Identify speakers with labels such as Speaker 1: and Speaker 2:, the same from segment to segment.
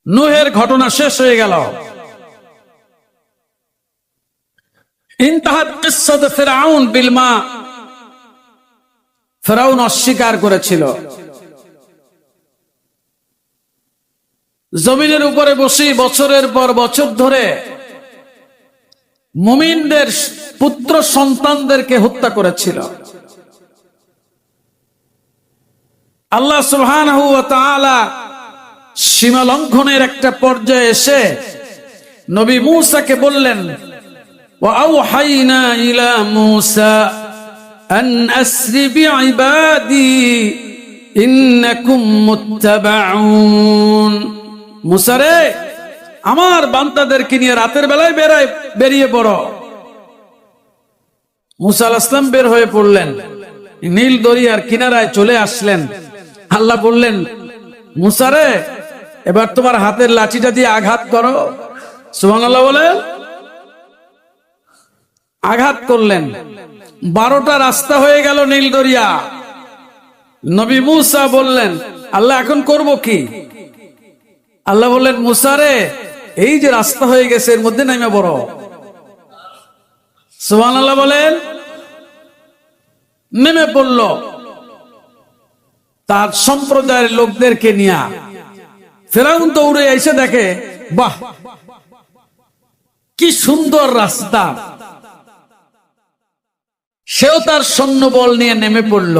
Speaker 1: নূহের ঘটনা শেষ হয়ে গেল। ইনতাহাত কিসসাত ফিরআউন বিল মা, ফিরআউন অস্বীকার করেছিল। জমিনের উপরে বসে বছরের পর বছর ধরে মুমিনদের পুত্র সন্তানদেরকে হত্যা করেছিল। আল্লাহ সুবহানাহু ওয়া তাআলা সীমা লঙ্ঘনের একটা পর্যায়ে এসে নবী মূসাকে বললেন, ওয়া আওহাইনা ইলা মূসা আন আসরি বিইবাদি ইন্নাকুম মুত্তাবাউন। মূসা রে, আমার বান্দাদেরকে নিয়ে রাতের বেলায় বেরিয়ে পড়ো। মূসা আলাইহিস সালাম বের হয়ে পড়লেন, নীল দরিয়ার কিনারায় চলে আসলেন। আল্লাহ বললেন, মূসা রে, এবার তোমার হাতের লাঠিটা দিয়ে আঘাত করো। সুবহানাল্লাহ বলেন। আঘাত করলেন, 12টা রাস্তা হয়ে গেল নীল দরিয়া। নবী মূসা বললেন, আল্লাহ এখন করব কি? আল্লাহ বললেন, মূসা রে, এই যে রাস্তা হয়ে গেছে এর মধ্যে নেমে পড়ো। সুবহানাল্লাহ বলেন। নেমে পড়ল তার সম্প্রদায়ের লোকদেরকে নিয়ে। ফেরাউন দৌড়ে এসে দেখে, বাহ, কি সুন্দর রাস্তা। সেও তার সৈন্যবল নিয়ে নেমে পড়ল।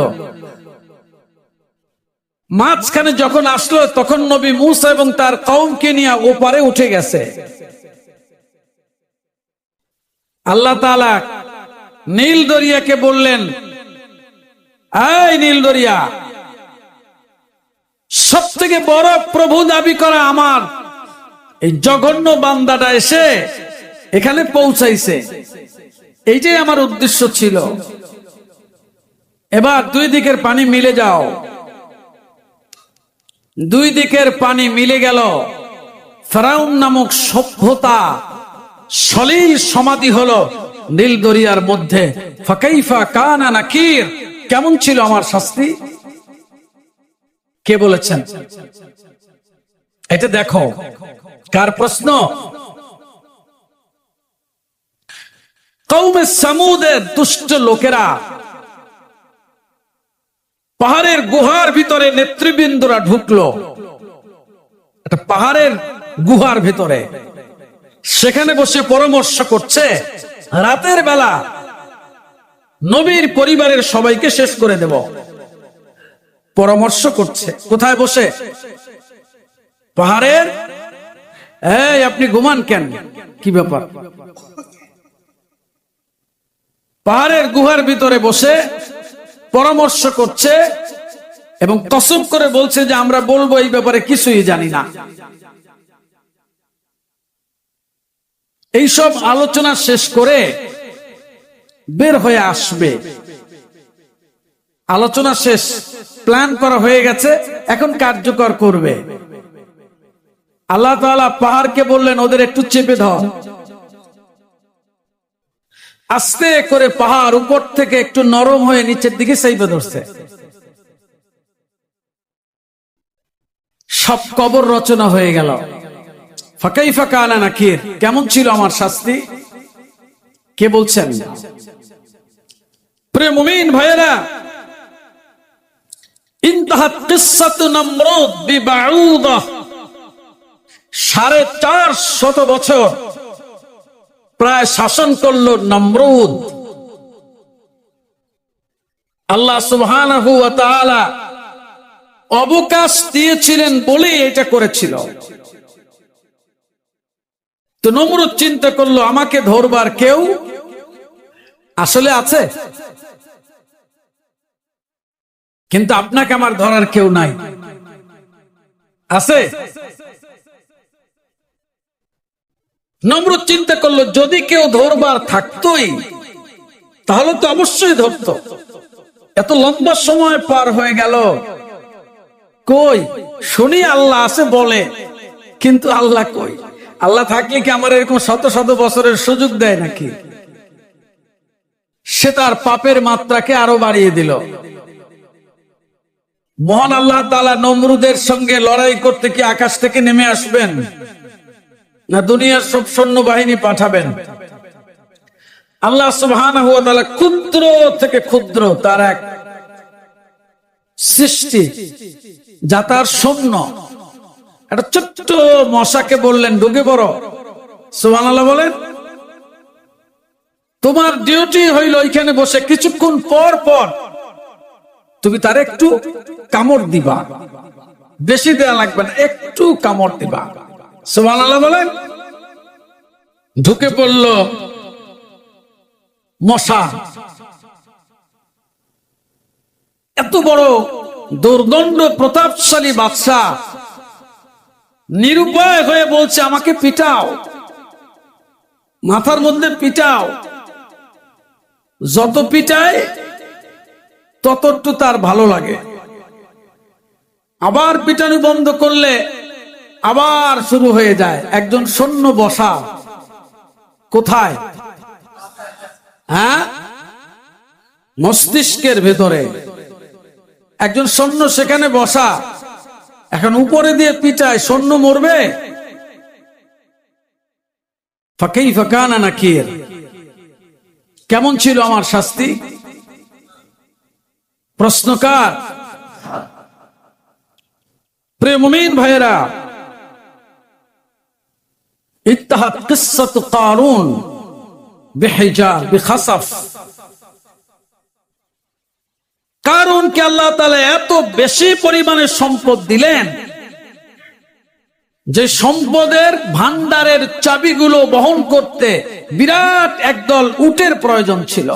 Speaker 1: মাঝখানে যখন আসলো তখন নবী মূসা এবং তার কওমকে নিয়ে ওপারে উঠে গেছে। আল্লাহ তাআলা নীল দরিয়াকে বললেন, এই নীল দরিয়া, সব থেকে বড় প্রভু দাবি করা আমার এই জঘন্য বান্দাটা এসে এখানে পৌঁছাইছে, এইটাই আমার উদ্দেশ্য ছিল। এবার দুই দিকের পানি মিলে যাও। দুই দিকের পানি মিলে গেল। ফিরআউন নামক সভ্যতা সলিল সমাধি হলো নীল দরিয়ার মধ্যে। ফাকাইফা কানা নাকির, কেমন ছিল আমার শাস্তি? কে বলেছেন? এটা দেখো, কার প্রশ্ন? কওমে সামুদের দুষ্ট লোকেরা পাহাড়ের গুহার ভিতরে নেতৃবৃন্দরা ঢুকলো। একটা পাহাড়ের গুহার ভিতরে, সেখানে বসে পরামর্শ করছে রাতের বেলা নবীর পরিবারের সবাইকে শেষ করে দেব। পরামর্শ করছে কোথায় বসে? পাহাড়ের। এই, আপনি ঘুমান কেন? কি ব্যাপার? পাহাড়ের গুহার ভিতরে বসে পরামর্শ করছে এবং কসম করে বলছে যে আমরা বলবো এই ব্যাপারে কিছুই জানি না। এইসব আলোচনা শেষ করে বের হয়ে আসবে। আলোচনা শেষ, প্ল্যান করা হয়ে গেছে, এখন কার্যকর করবে। আল্লাহ তাআলা পাহাড়কে বললেন, ওদের একটু চেপে ধর। আস্তে করে পাহাড় উপর থেকে একটু নরম হয়ে নিচের দিকে চেপে ধরছে। সব কবর রচনা হয়ে গেল। ফাকাইফা কানা নাকির, কেমন ছিল আমার শাস্তি? কে বলছেন? প্রিয় মুমিন ভাইয়েরা, ইনতাহাত কিসসাতু নমরুদ বিবাউদা, 450 বছর প্রায় শাসন করলো নমরুদ। আল্লাহ সুবহানাহু ওয়া তাআলা অবকাশ দিয়েছিলেন বলে এটা করেছিল। তো নমরুদ চিন্তা করলো, আমাকে ধরবার কেউ আসলে আছে, কিন্তু আপনাকে আমার ধরার কেউ নাই। আছে? নমরুদ চিন্তা করলো, যদি কেউ ধরবার থাকতোই তাহলে তো অবশ্যই ধরতো। এত লম্বা সময় পার হয়ে গেল, কই শুনি আল্লাহ আছে বলে, কিন্তু আল্লাহ কই? আল্লাহ থাকলে কি আমার এরকম শত শত বছরের সুযোগ দেয় নাকি? সে তার পাপের মাত্রাকে আরো বাড়িয়ে দিল। মহান আল্লাহ তাআলা নমরুদের সঙ্গে লড়াই করতে কি আকাশ থেকে নেমে আসবেন, না দুনিয়ার সব সৈন্যবাহিনী পাঠাবেন? আল্লাহ সুবহানাহু ওয়া তাআলা ক্ষুদ্র থেকে ক্ষুদ্র তার এক সৃষ্টি, যা তার সৈন্য, একটা ছোট্ট মশাকে বললেন ঢুকে পড়ো। সুবহানাল্লাহ বলেন। তোমার ডিউটি হইল এখানে বসে কিছুক্ষণ পর পর তুমি তার একটু কামড় দিবা, বেশি দেয়া লাগবে না, একটু কামড় দিবা। সুবহানাল্লাহ বলেন। ঢুকে পড়ল মশা। এত বড় দুর্দণ্ড প্রতাপশালী বাদশাহ নিরুপায় হয়ে বলছে আমাকে পিটাও, মাথার মধ্যে পিটাও। যত পিটায় ততটুকু তার ভালো লাগে। আবার পিটানো বন্ধ করলে আবার শুরু হয়ে যায়। একজন সৈন্য বসা কোথায়? হ্যাঁ, মস্তিষ্কের ভেতরে একজন সৈন্য সেখানে বসা। এখন উপরে দিয়ে পিটায়, সৈন্য মরবে? ফাকাইফা কানা নাকির, কেমন ছিল আমার শাস্তি? প্রশ্নকার। প্রিয় মুমিন ভাইয়েরা, ইত্তাহাত কিসসাতু কারুন বিহিজার বিখাসাফ। কারুনকে আল্লাহ তাআলা এত বেশি পরিমাণে সম্পদ দিলেন যে সম্পদের ভান্ডারের চাবিগুলো বহন করতে বিরাট একদল উটের প্রয়োজন ছিল।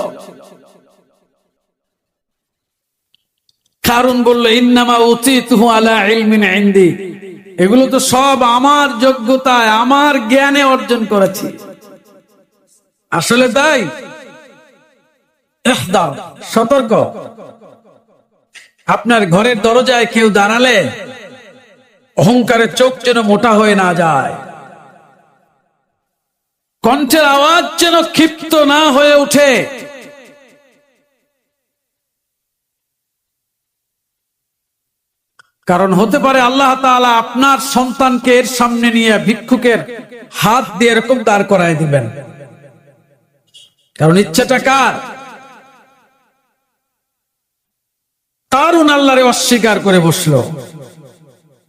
Speaker 1: কারুন বলল ইন্নামা উতিতুহু আলা ইলমিন ইনদি, এগুলো তো সব আমার যোগ্যতায় আমার জ্ঞানে অর্জন করেছি। আসলে তাই? ইহদার, সতর্ক। আপনার ঘরের দরজায় কেউ দাঁড়ালে অহংকারের চোখ যেন মোটা হয়ে না যায়, কণ্ঠের আওয়াজ যেন ক্ষিপ্ত না হয়ে ওঠে। কারণ হতে পারে আল্লাহ তাআলা আপনার সন্তানকে এর সামনে নিয়ে ভিক্ষুকের হাত দিয়ে এরকম দাঁড় করায় দিবেন। কারণ ইচ্ছাটা কার? কারুন আল্লাহরে অস্বীকার করে বসলো।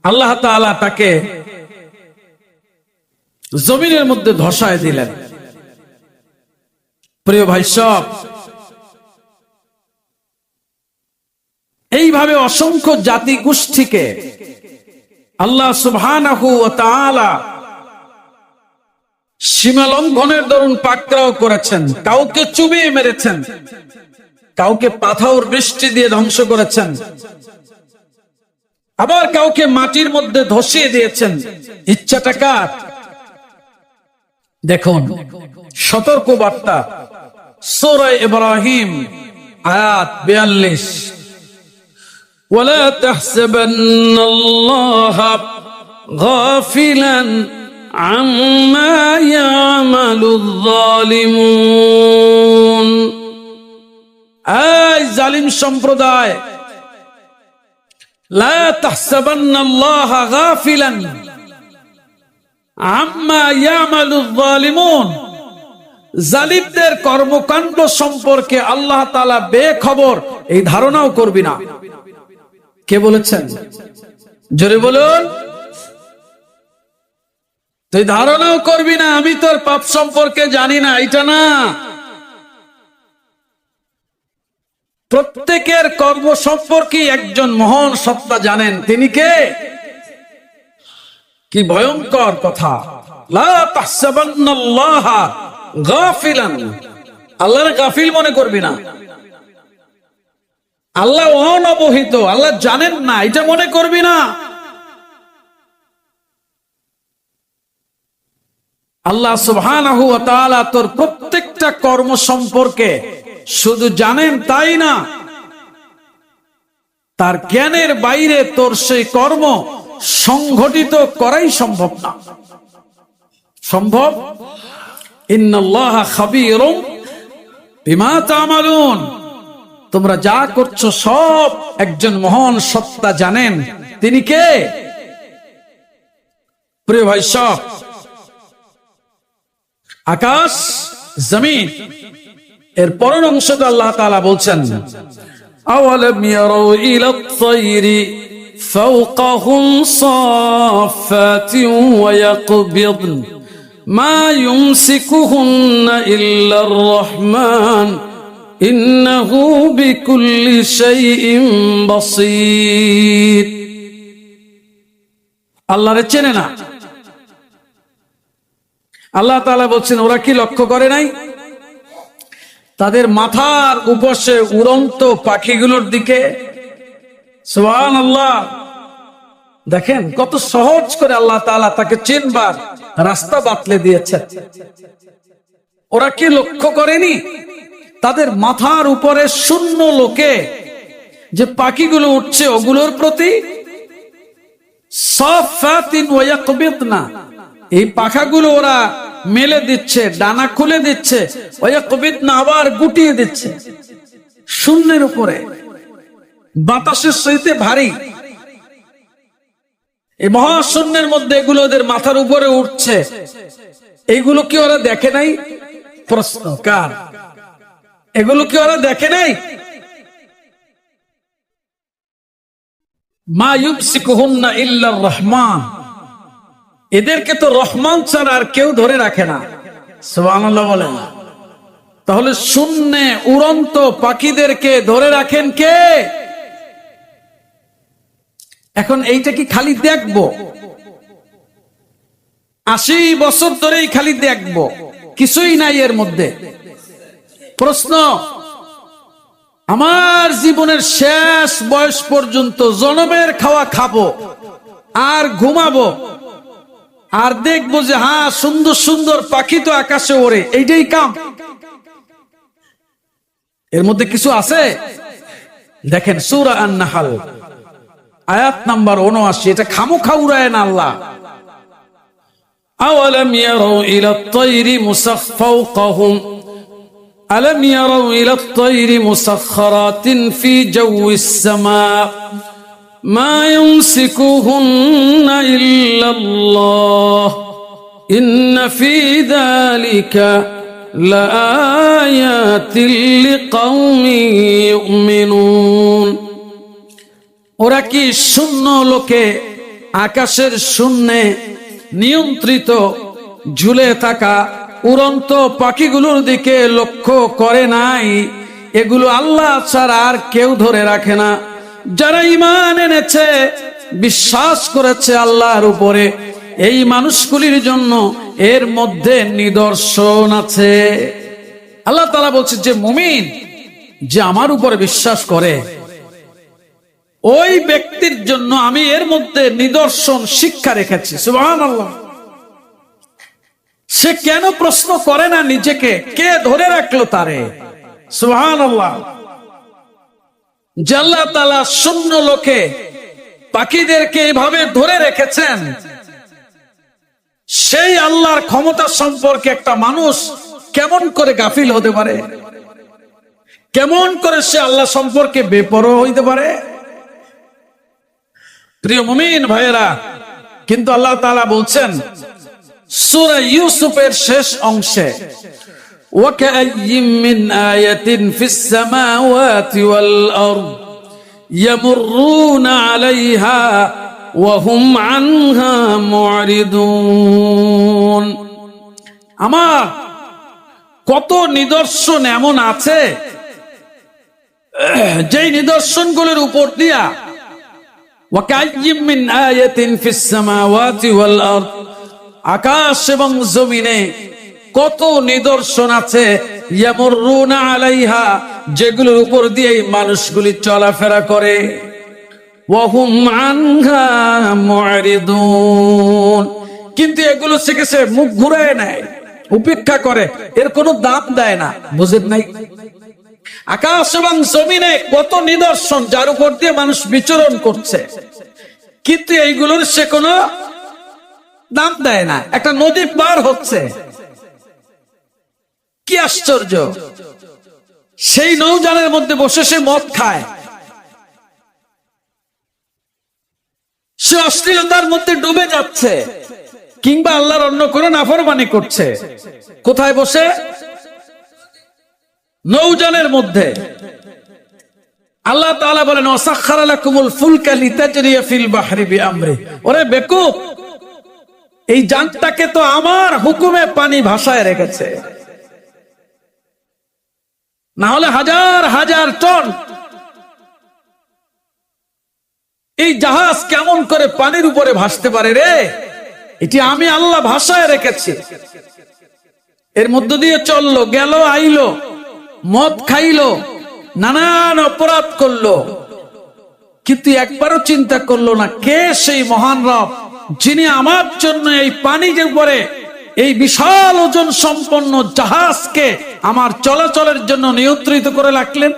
Speaker 1: আল্লাহ তাআলা তাকে জমিনের মধ্যে ধসায় দিলেন। প্রিয় ভাই সব, এইভাবে অসংখ্য জাতি গোষ্ঠীকে আল্লাহ সুবহানাহু ওয়া তাআলা সীমা লঙ্ঘনের দরুন পাকড়াও করেছেন। কাউকে চুবিয়ে মেরেছেন, কাউকে পাথর বৃষ্টি দিয়ে ধ্বংস করেছেন, আবার কাউকে মাটির মধ্যে ধসিয়ে দিয়েছেন। ইচ্ছাটা কার? দেখুন সতর্ক বার্তা, সূরা ইব্রাহিম আয়াত 42। ওয়ালা তাহসাবান্নাল্লাহা গাফিলান আম্মা ইয়ামালুয যালিমুন। এই জালিম সম্প্রদায়, লা তাহসাবান্নাল্লাহা গাফিলান আম্মা ইয়ামালুয যালিমুন। জালিমদের কর্মকাণ্ড সম্পর্কে আল্লাহ তাআলা বেখবর, এই ধারণাও করবি না। কে বলেছেন? জোরে বলুন। তুই ধারণাও করবি না আমি তোর পাপ সম্পর্কে জানি না, এটা না। প্রত্যেকের কর্ম সম্পর্কে একজন মহান সত্তা জানেন। তিনি কে? কি ভয়ঙ্কর কথা! লা তাহসাবান্নাল্লাহা গাফিলান, আল্লাহর গাফিল মনে করবি না। আল্লাহ অনবহিত, আল্লাহ জানেন না, এটা মনে করবি না। আল্লাহ সুবহানাহু ওয়া তাআলা তোর প্রত্যেকটা কর্ম সম্পর্কে শুধু জানেন তাই না, তার জ্ঞানের বাইরে তোর সেই কর্ম সংঘটিত করাই সম্ভব না। সম্ভব? ইন্নাল্লাহা খাবীরুম বিমা তা'মালুন। তোমরা যা করছো সব একজন মহান সত্তা জানেন। তিনি কে? প্রিয় ভাই সব, আকাশ জমিন এর পরের অংশটা আল্লাহ তাআলা বলছেন, আওয়ালাম ইয়ারাউ ইলাত তায়রি ফাওকাহুম সাফাতিন ওয়া ইয়াকবিদন মা ইউমসিকুহুন্না ইল্লার রহমান ইন্নাহু বিকুল্লি শাইইন বাসীর। আল্লাহরে চেনে না। আল্লাহ তাআলা বলছেন, ওরা কি লক্ষ্য করে নাই তাদের মাথার উপরে উড়ন্ত পাখিগুলোর দিকে? সুবহানাল্লাহ। দেখেন কত সহজ করে আল্লাহ তাআলা তাকে চিনবার রাস্তা বাতলে দিয়েছেন। ওরা কি লক্ষ্য করেনি তাদের মাথার উপরে শূন্য লোকে যে পাখিগুলো উঠছে ওগুলোর প্রতি? সাফাতিন ওয়া ইয়াকবিদনা, এই পাখাগুলো ওরা মেলে দিচ্ছে, ডানা খুলে দিচ্ছে, ওয়া ইয়াকবিদনা আবার গুটিয়ে দিচ্ছে শূন্যের উপরে, বাতাসের সহিতে ভারী। এই মহাশূন্যের মধ্যে এগুলো ওদের মাথার উপরে উঠছে, এইগুলো কি ওরা দেখে নাই? প্রশ্ন কার? এগুলো কি ওরা দেখে নাই? মা ইউমসিকুহুন্না ইল্লার রহমান, এদেরকে তো রহমান ছাড়া আর কেউ ধরে রাখে না। সুবহানাল্লাহ বলেন। তাহলে শূন্যে উড়ন্ত পাখিদেরকে ধরে রাখেন কে? এখন এইটা কি খালি দেখবো? 80 বছর ধরেই খালি দেখবো, কিছুই নাই এর মধ্যে? প্রশ্ন, আমার জীবনের শেষ বয়স পর্যন্ত জনমের খাওয়া খাবো আর ঘুমাবো আর দেখবো যে হ্যাঁ সুন্দর সুন্দর পাখি তো আকাশে ওড়ে, এইটাই কাম? এর মধ্যে কিছু আছে? দেখেন সূরা আন-নাহল আয়াত নাম্বার 79, এটা খামোখা উড়ায় না আল্লাহ। আওয়ালাম ইয়ারাউ ইলাত তায়রি মুসাফফাওকাহুম ألم يروا إلى الطير مسخرات في جو السماء ما يمسكهن إلا الله إن في ذلك لآيات لقوم يؤمنون। ওরা কি শূন্য লোকে আকাশের শূন্যে নিয়ন্ত্রিত ঝুলে থাকা উড়ন্ত পাখিগুলোর দিকে লক্ষ্য করে নাই? এগুলো আল্লাহ ছাড়া আর কেউ ধরে রাখে না। যারা ঈমান এনেছে, বিশ্বাস করেছে আল্লাহর উপরে, এই মানুষগুলির জন্য এর মধ্যে নিদর্শন আছে। আল্লাহ তাআলা বলছে যে মুমিন, যে আমার উপরে বিশ্বাস করে, ওই ব্যক্তির জন্য আমি এর মধ্যে নিদর্শন শিক্ষা রেখেছি। সুবহানাল্লাহ। সে কেন প্রশ্ন করে না নিজেকে, কে ধরে রাখলো তারে? সুবহানাল্লাহ। যে আল্লাহ তাআলা শূন্য লোকে পাখিদেরকে এইভাবে ধরে রেখেছেন, সেই আল্লাহর ক্ষমতা সম্পর্কে একটা মানুষ কেমন করে গাফিল হতে পারে? কেমন করে সে আল্লাহ সম্পর্কে বেপরোয়া হইতে পারে? প্রিয় মুমিন ভাইয়েরা, কিন্তু আল্লাহ তাআলা বলছেন সূরা ইউসুফের শেষ অংশে, ওয়াকাইয়্যিম মিন আয়াতিন ফিস সামাওয়াতি ওয়াল আরদ ইয়ামুররুনা আলাইহা ওয়া হুম আনহা মুরিদুন। আমার কত নিদর্শন এমন আছে যেই নিদর্শনগুলোর উপর দিয়া, ওয়াকাইয়্যিম মিন আয়াতিন ফিস সামাওয়াতি ওয়াল আরদ, আকাশ এবং জমিনে কত নিদর্শন আছে, ইয়ামুররুনা আলাইহা, যেগুলোর উপর দিয়ে মানুষগুলি চলাফেরা করে, ওয়া হুম আনহা মুরিদুন, কিন্তু এগুলো শিখেছে মুখ ঘুরায় নেয়, উপেক্ষা করে, এর কোনো দাম দেয় না। বুঝেন নাই? আকাশ এবং জমিনে কত নিদর্শন যার উপর দিয়ে মানুষ বিচরণ করছে, কিন্তু এইগুলোর সে কোনো দাম দেয় না। একটা নদী পার হচ্ছে, কি আশ্চর্য! সেই নৌযানের মধ্যে বসে সে মদ খায়, সে অশ্লীলতার মধ্যে ডুবে যাচ্ছে, কিংবা আল্লাহর অন্য করে নাফরমানি করছে। কোথায় বসে? নৌযানের মধ্যে। আল্লাহ তাআলা বলেন ওয়াসাখখারা লাকুমুল ফুলকা লিতাজরিয়া ফিল বাহরি বিআমরি। ওরে বেকুব, এই যানটাকে তো আমার হুকুমে পানি ভাসায় রেখেছে, না হলে হাজার হাজার টন এই জাহাজ কেমন করে পানির উপরে ভাসতে পারে রে? এটি আমি আল্লাহ ভাসায় রেখেছি। এর মধ্য দিয়ে চললো, গেল, আইলো, মদ খাইলো, নানান অপরাধ করলো, কিন্তু একবারও চিন্তা করলো না কে সেই মহান রব যিনি আমার জন্য এই পানির উপরে এই বিশাল ওজন সম্পন্ন জাহাজকে আমার চলাচলের জন্য নিয়ন্ত্রিত করে রাখলেন।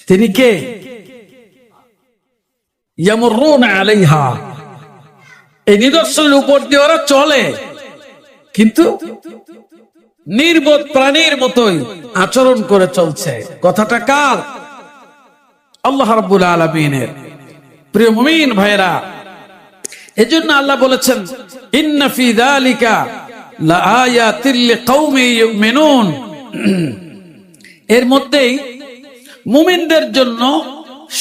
Speaker 1: তিনি কে? ইয়ামুরুনা আলাইহা, এই নিদর্শনের উপর দিয়ে ওরা চলে, কিন্তু নির্বোধ প্রাণীর মতোই আচরণ করে চলছে। কথাটা কার? আল্লাহ রাব্বুল আলামিনের। প্রিয় মুমিন ভাইরা, এজন্য আল্লাহ বলেছেন ইন্না ফি যালিকা লাআয়াতিল লিকাউমি ইউমিনুন, এর মধ্যেই মুমিনদের জন্য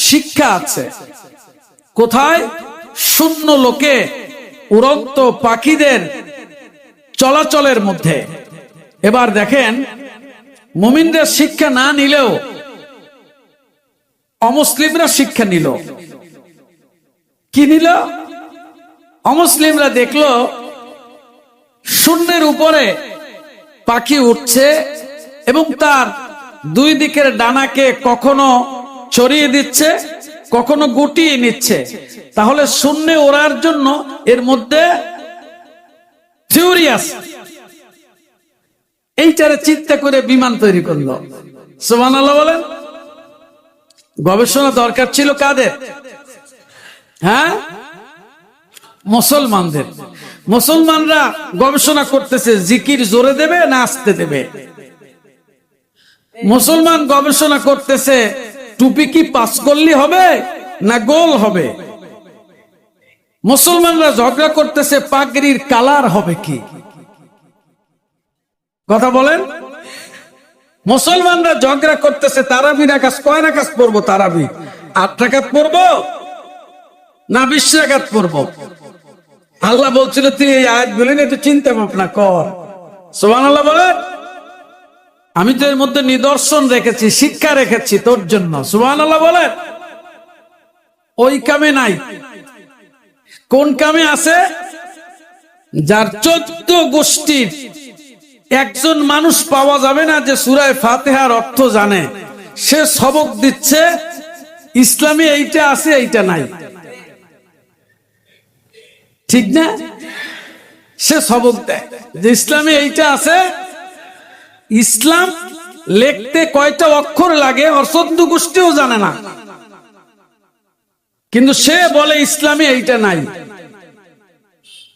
Speaker 1: শিক্ষা আছে। কোথায়? শূন্য লোকে উড়ন্ত পাখিদের চলাচলের মধ্যে। এবার দেখেন, মুমিনদের শিক্ষা না নিলেও অমুসলিমরা শিক্ষা নিল। কি নিল? অমুসলিমরা দেখলো শূন্যের উপরে পাখি উঠছে এবং তার দুই দিকের ডানাকে কখনো ছড়িয়ে দিচ্ছে, কখনো গুটিয়ে নিচ্ছে। তাহলে শূন্যে ওড়ার জন্য এর মধ্যে থিওরি আছে। এইটারে চিন্তা করে বিমান তৈরি করলো। সুবহানাল্লাহ বলেন। গবেষণা দরকার ছিল কাদের? হ্যাঁ, মুসলমানদের। মুসলমানরা গবেষণা করতেছে জিকির জোরে দেবে না আস্তে দেবে। মুসলমান গবেষণা করতেছে টুপি কি পাঁচ কল্লি হবে না গোল হবে। মুসলমানরা ঝগড়া করতেছে পাগড়ির কালার হবে কি। কথা বলেন। মুসলমানরা ঝগড়া করতেছে তারাবি রাকাত কয় রাকাত পড়বো, তারাবি 8 রাকাত পড়বো না 20 রাকাত পড়বো। আল্লাহ বলছিল তুই এই আয়াতগুলো নিয়ে একটু চিন্তা ভাবনা কর। সুবহানাল্লাহ বলেন। আমি তো এর মধ্যে নিদর্শন রেখেছি, শিক্ষা রেখেছি তোর জন্য। সুবহানাল্লাহ বলেন। ওই কামে নাই। কোন কামে আছে? যার 14 গোষ্ঠীর একজন মানুষ পাওয়া যাবে না যে সূরা ফাতিহার অর্থ জানে। সে সবক দিচ্ছে ইসলামে এইটা আছে এইটা নাই, ঠিক না? সে সবক দেয় যে ইসলামে এইটা আছে। ইসলাম লিখতে কয়টা অক্ষর লাগে ওর 14 গোষ্ঠীও জানে না, কিন্তু সে বলে ইসলামে এইটা নাই।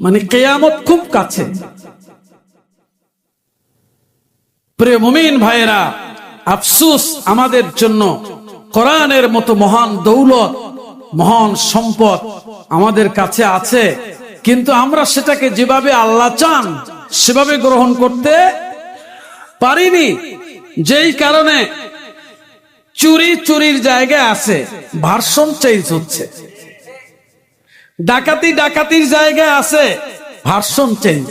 Speaker 1: মানে কিয়ামত খুব কাছে। প্রিয় মুমিন ভাইয়েরা, আফসোস আমাদের জন্য কোরআনের মতো মহান দৌলত, মহান সম্পদ আমাদের কাছে আছে, কিন্তু আমরা সেটাকে যেভাবে আল্লাহ চান সেভাবে গ্রহণ করতে পারিনি। যেই কারণে চুরির জায়গায় আছে, ভার্সন চেঞ্জ হচ্ছে। ডাকাতির জায়গায় আছে, ভার্সন চেঞ্জ,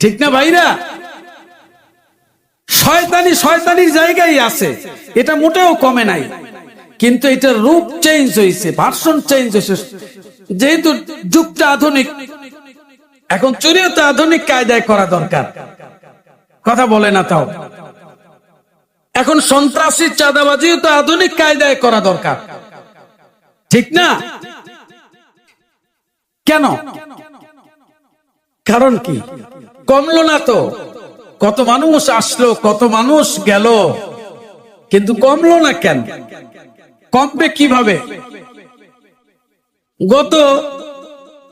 Speaker 1: ঠিক না ভাইরা? শয়তানির জায়গায় আছে, এটা মোটেও কমে নাই, কিন্তু এটা রূপ চেঞ্জ হয়েছে, ভার্সন চেঞ্জ হয়েছে। যেহেতু যুগটা আধুনিক, এখন চুরিও তো আধুনিক কায়দায় করা দরকার। কথা বলে না তাও। এখন সন্ত্রাসী চাঁদাবাজিও তো আধুনিক কায়দায় করা দরকার, ঠিক না? কেন? কারণ কি? কমলো না তো। কত মানুষ আসলো, কত মানুষ গেল, কিন্তু কমলো না কেন? কমবে কিভাবে? গত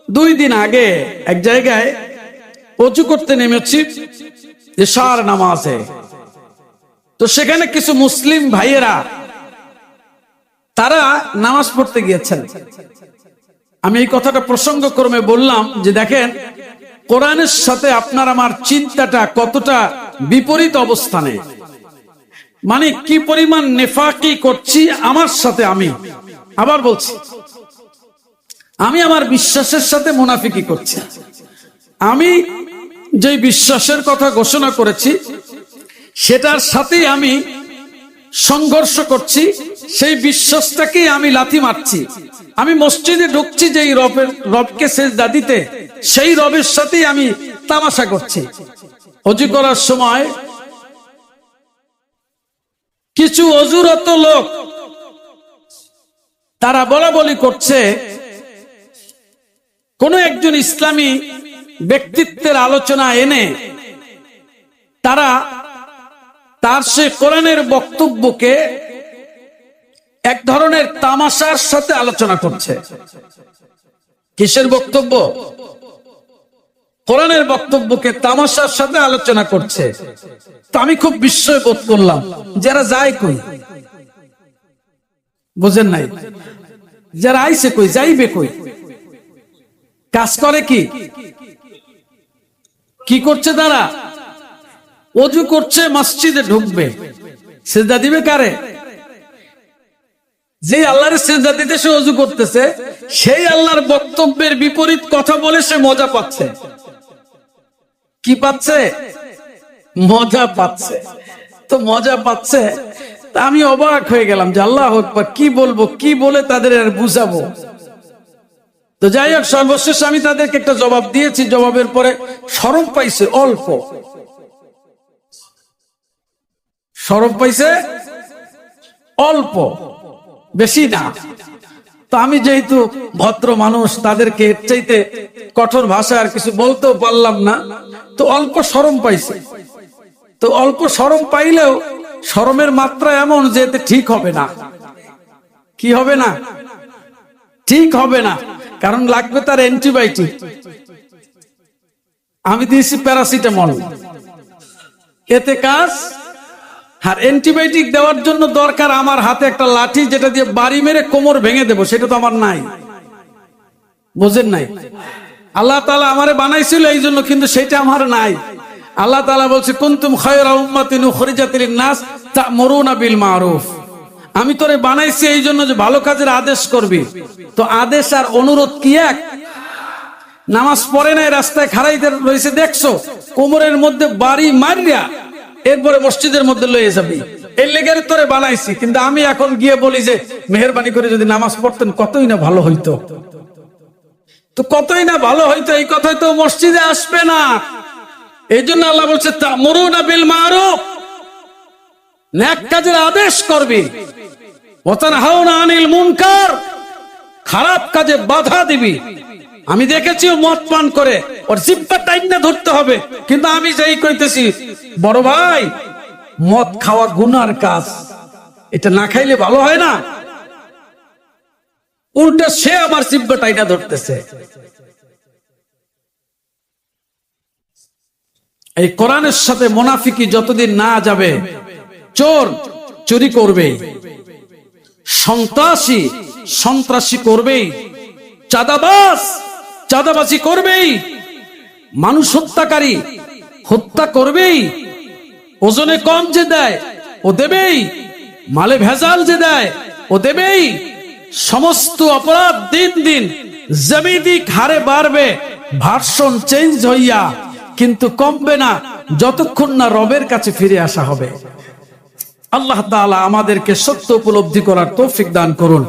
Speaker 1: 2 দিন আগে এক জায়গায় ওযু করতে নেমেছি, এশার নামাজে তো সেখানে কিছু মুসলিম ভাইয়েরা তারা নামাজ পড়তে গিয়েছেন। আমি এই কথাটা প্রসঙ্গক্রমে বললাম যে দেখেন কোরআনের সাথে আপনার আমার চিন্তাটা কতটা বিপরীত অবস্থানে, মানে কি পরিমাণ নেফাকি করছি আমার সাথে। আমি আবার বলছি, আমি আমার বিশ্বাসের সাথে মুনাফিকি করছি। আমি যে বিশ্বাসের কথা ঘোষণা করেছি সেটার সাথেই আমি সংঘর্ষ করছি, সেই বিশ্বাসটাকেই আমি লাথি মারছি। আমি মসজিদে ঢুকছি যে রবকে সেজদা দিতে, সেই রবের সাথেই আমি তামাশা করছি। ওযু করার সময় কিছু অজুরত লোক তারা বলা বলি করছে কোন একজন ইসলামী ব্যক্তিত্বের আলোচনা এনে তারা তার সে কোরআনের বক্তব্যকে এক ধরনের তামাশার সাথে আলোচনা করছে। কিসের বক্তব্য? কোরআনের বক্তব্যকে তামাশার সাথে আলোচনা করছে। তো আমি খুব বিস্ময় বোধ করলাম, যারা যায় কই, বুঝেন নাই, যারা আইছে কই, যাইবে কই, কাজ করে কি, কি করছে তারা? ওযু করছে, মসজিদে ঢুকবে, সিজদা দিবে কারে? যে আল্লাহর সিজদা দিতে সে ওযু করতেছে, সেই আল্লাহর বক্তব্যের বিপরীত কথা বলে সে মজা পাচ্ছে। কি পাচ্ছে? মজা পাচ্ছে। তো মজা পাচ্ছে, তা আমি অবাক হয়ে গেলাম যে আল্লাহু আকবার, কি বলবো, কি বলে তাদের আর বুঝাবো। তো যাই হোক, সর্বশেষ আমি তাদেরকে একটা জবাব দিয়েছি। জবাবের পরে শরম পাইছে অল্প, শরম পাইছে অল্প, বেশি না। তো আমি যেহেতু ভদ্র মানুষ, তাদেরকে এর চাইতে কঠোর ভাষায় আর কিছু বলতেও পারলাম না, তো অল্প শরম পাইছে। তো অল্প শরম পাইলেও শরমের মাত্রা এমন যে এতে ঠিক হবে না। কি হবে না? ঠিক হবে না, কারণ লাগবে তার অ্যান্টিবায়োটিক। আমি দিয়েছি প্যারাসিটামল, এতে কাজ। আর অ্যান্টিবায়োটিক দেওয়ার জন্য দরকার আমার হাতে একটা লাঠি, যেটা দিয়ে বাড়ি মেরে কোমর ভেঙে দেবো, সেটা তো আমার নাই। বুঝেন নাই? আল্লাহ তাআলা আমারে বানাইছিল এই জন্য, কিন্তু সেটা আমার নাই। আল্লাহ তাআলা বলছে কুনতুম খায়রা উম্মাতিন উখরিজাত লিন-নাস তা'মুরুনা বিল মা'রুফ। আমি তোরে বানাইছি এই জন্য যে ভালো কাজের আদেশ করবি। তো আদেশ আর অনুরোধ কি এক? নামাজ পড়ে নাই, রাস্তায় খাড়াইতে রয়েছে, দেখছো, কোমরের মধ্যে বাড়ি মারিয়া এরপরে মসজিদের মধ্যে লয়ে যাবি, এই লেগে তোরে বানাইছি। কিন্তু আমি এখন গিয়ে বলি যে মেহেরবানি করে যদি নামাজ পড়তেন কতই না ভালো হইতো। তো কতই না ভালো হইতো, এই কথাই তো মসজিদে আসবে না। এই জন্য আল্লাহ বলছে তা'মুরুনা বিল মা'রুফ, নেক কাজের আদেশ করবি, ওয়া তানহাউনা আনিল মুনকার, খারাপ কাজে বাধা দিবি। আমি দেখেছি ও মদ পান করে, ওর জিহ্বা টাইনা ধরতে হবে, কিন্তু আমি যেই কইতেছি বড় ভাই মদ খাওয়া গুনার কাজ, এটা না খাইলে ভালো হয় না, উল্টা সে আমার জিহ্বা টাইনা ধরতেছে। এই কোরআনের সাথে মুনাফিকি যতদিন না যাবে, চোর চুরি করবেই, সন্ত্রাসী সন্ত্রাসী করবেই, চাঁদাবাজ চাঁদাবাজি করবেই, মানুষ হত্যাকারী হত্যা করবেই, ওজনে কম যে দেয় ও দেবেই, মালে ভেজাল যে দেয় ও দেবেই। সমস্ত অপরাধ দিন দিন জমিদিক হারে বাড়বে, ভার্সন চেঞ্জ হইয়া, কিন্তু কমবে না যতক্ষণ না রবের কাছে ফিরে আসা হবে। আল্লাহ তাআলা আমাদেরকে সত্য উপলব্ধি করার তৌফিক দান করুন।